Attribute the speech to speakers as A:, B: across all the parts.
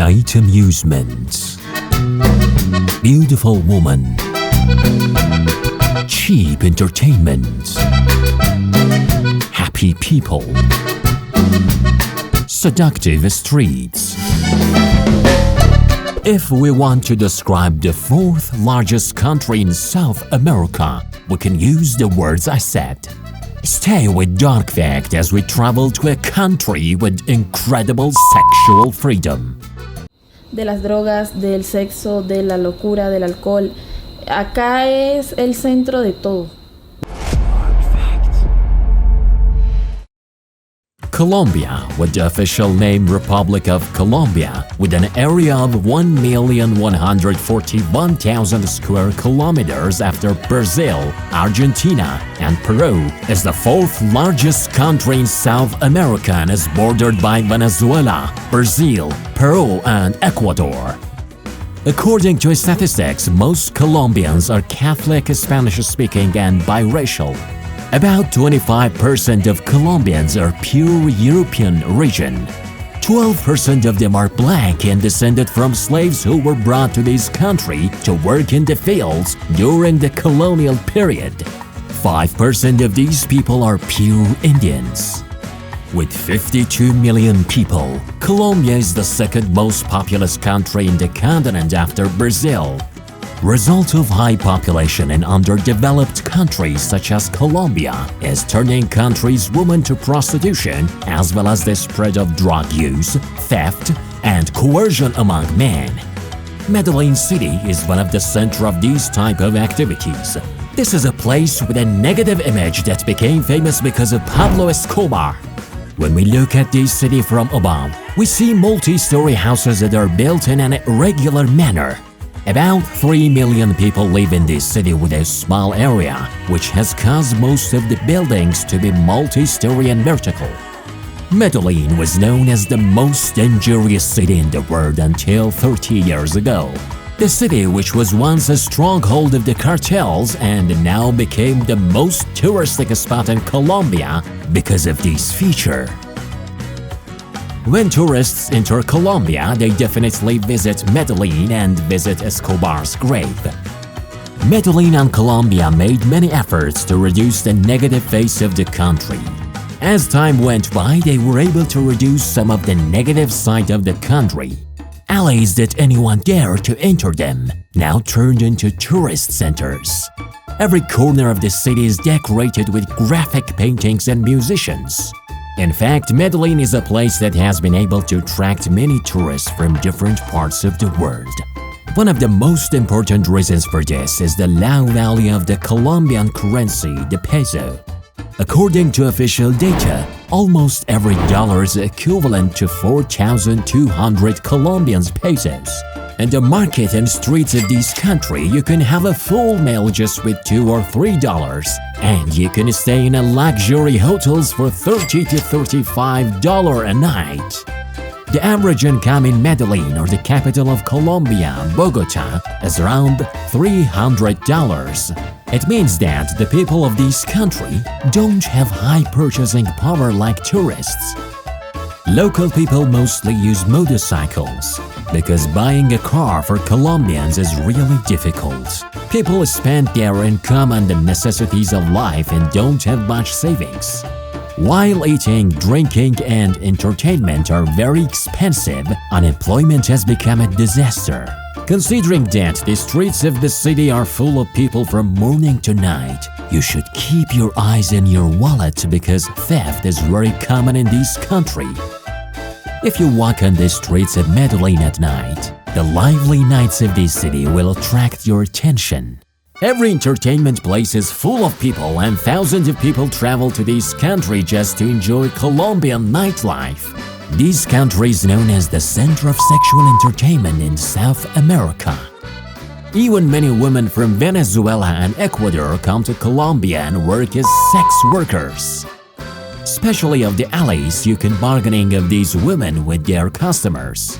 A: Night amusements. Beautiful woman. Cheap entertainment. Happy people. Seductive streets. If we want to describe the fourth largest country in South America, we can use the words I said. Stay with Dark Fact as we travel to a country with incredible sexual freedom.
B: De las drogas, del sexo, de la locura, del alcohol. Acá es el centro de todo.
A: Colombia, with the official name Republic of Colombia, with an area of 1,141,000 square kilometers after Brazil, Argentina, and Peru, is the fourth largest country in South America and is bordered by Venezuela, Brazil, Peru, and Ecuador. According to statistics, most Colombians are Catholic, Spanish-speaking, and biracial. About 25% of Colombians are pure European region. 12% of them are black and descended from slaves who were brought to this country to work in the fields during the colonial period. 5% of these people are pure Indians. With 52 million people, Colombia is the second most populous country in the continent after Brazil. Result of high population in underdeveloped countries such as Colombia is turning country's women to prostitution, as well as the spread of drug use, theft, and coercion among men. Medellin city is one of the center of these type of activities. This is a place with a negative image that became famous because of Pablo Escobar. When we look at this city from above, we see multi-story houses that are built in an irregular manner. About 3 million people live in this city with a small area, which has caused most of the buildings to be multi-story and vertical. Medellin was known as the most dangerous city in the world until 30 years ago. The city, which was once a stronghold of the cartels and now became the most touristic spot in Colombia because of this feature. When tourists enter Colombia, they definitely visit Medellin and visit Escobar's grave. Medellin and Colombia made many efforts to reduce the negative face of the country. As time went by, they were able to reduce some of the negative side of the country. Alleys that anyone dared to enter them now turned into tourist centers. Every corner of the city is decorated with graphic paintings and musicians. In fact, Medellin is a place that has been able to attract many tourists from different parts of the world. One of the most important reasons for this is the low value of the Colombian currency, the peso. According to official data, almost every dollar is equivalent to 4,200 Colombian pesos. In the market and streets of this country, you can have a full meal just with $2 or $3, and you can stay in a luxury hotels for $30 to $35 a night. The average income in Medellin, or the capital of Colombia, Bogota, is around $300. It means that the people of this country don't have high purchasing power like tourists. Local people mostly use motorcycles because buying a car for Colombians is really difficult. People spend their income on the necessities of life and don't have much savings. While eating, drinking, and entertainment are very expensive, unemployment has become a disaster. Considering that the streets of the city are full of people from morning to night, you should keep your eyes in your wallet because theft is very common in this country. If you walk on the streets of Medellin at night, the lively nights of this city will attract your attention. Every entertainment place is full of people and thousands of people travel to this country just to enjoy Colombian nightlife. This country is known as the center of sexual entertainment in South America. Even many women from Venezuela and Ecuador come to Colombia and work as sex workers. Especially of the alleys, you can bargaining of these women with their customers.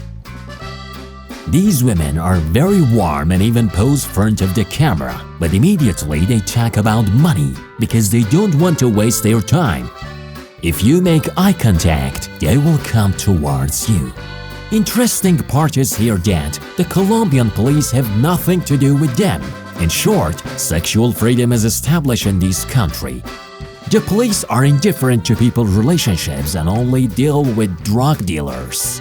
A: These women are very warm and even pose front of the camera, but immediately they talk about money because they don't want to waste their time. If you make eye contact, they will come towards you. Interesting part is here that the Colombian police have nothing to do with them. In short, sexual freedom is established in this country. The police are indifferent to people's relationships and only deal with drug dealers.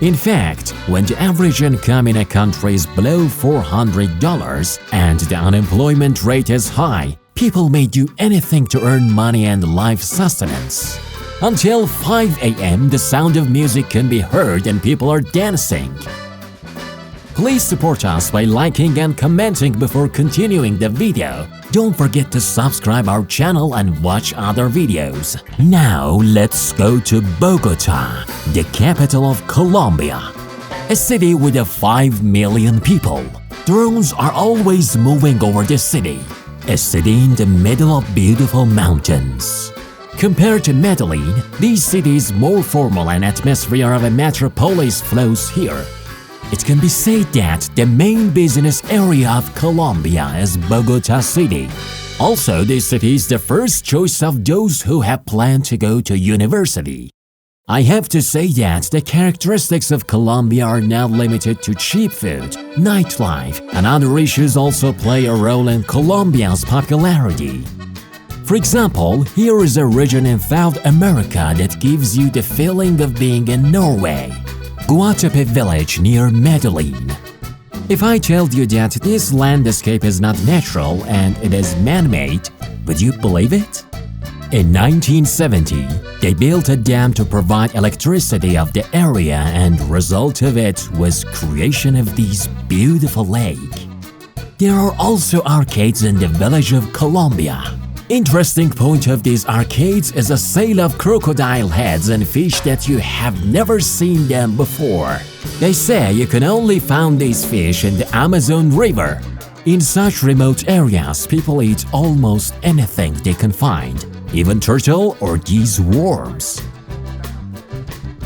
A: In fact, when the average income in a country is below $400 and the unemployment rate is high, people may do anything to earn money and life sustenance. Until 5 a.m., the sound of music can be heard and people are dancing. Please support us by liking and commenting before continuing the video. Don't forget to subscribe our channel and watch other videos. Now let's go to Bogota, the capital of Colombia. A city with 5 million people. Drones are always moving over the city. A city in the middle of beautiful mountains. Compared to Medellin, this city is more formal and atmosphere of a metropolis flows here. It can be said that the main business area of Colombia is Bogota City. Also, this city is the first choice of those who have planned to go to university. I have to say that the characteristics of Colombia are not limited to cheap food, nightlife, and other issues also play a role in Colombia's popularity. For example, here is a region in South America that gives you the feeling of being in Norway. Guatape village near Medellin. If I told you that this landscape is not natural and it is man-made, would you believe it? In 1970, they built a dam to provide electricity of the area and the result of it was creation of this beautiful lake. There are also arcades in the village of Colombia. Interesting point of these arcades is a sale of crocodile heads and fish that you have never seen them before. They say you can only find these fish in the Amazon River. In such remote areas, people eat almost anything they can find, even turtle or these worms.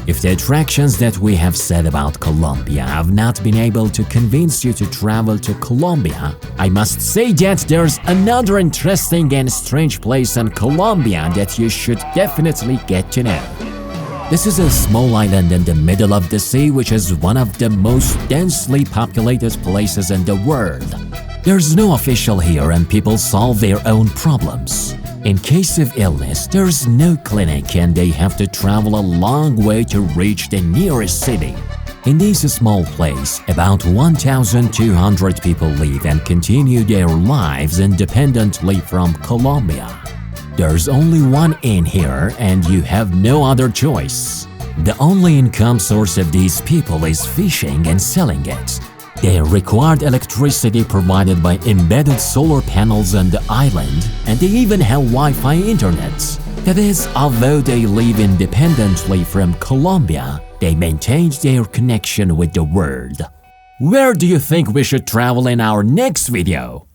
A: If the attractions that we have said about Colombia have not been able to convince you to travel to Colombia, I must say that there's another interesting and strange place in Colombia that you should definitely get to know. This is a small island in the middle of the sea which is one of the most densely populated places in the world. There's no official here and people solve their own problems. In case of illness, there's no clinic and they have to travel a long way to reach the nearest city. In this small place, about 1,200 people live and continue their lives independently from Colombia. There's only one inn here and you have no other choice. The only income source of these people is fishing and selling it. They required electricity provided by embedded solar panels on the island, and they even have Wi-Fi internet. That is, although they live independently from Colombia, they maintained their connection with the world. Where do you think we should travel in our next video?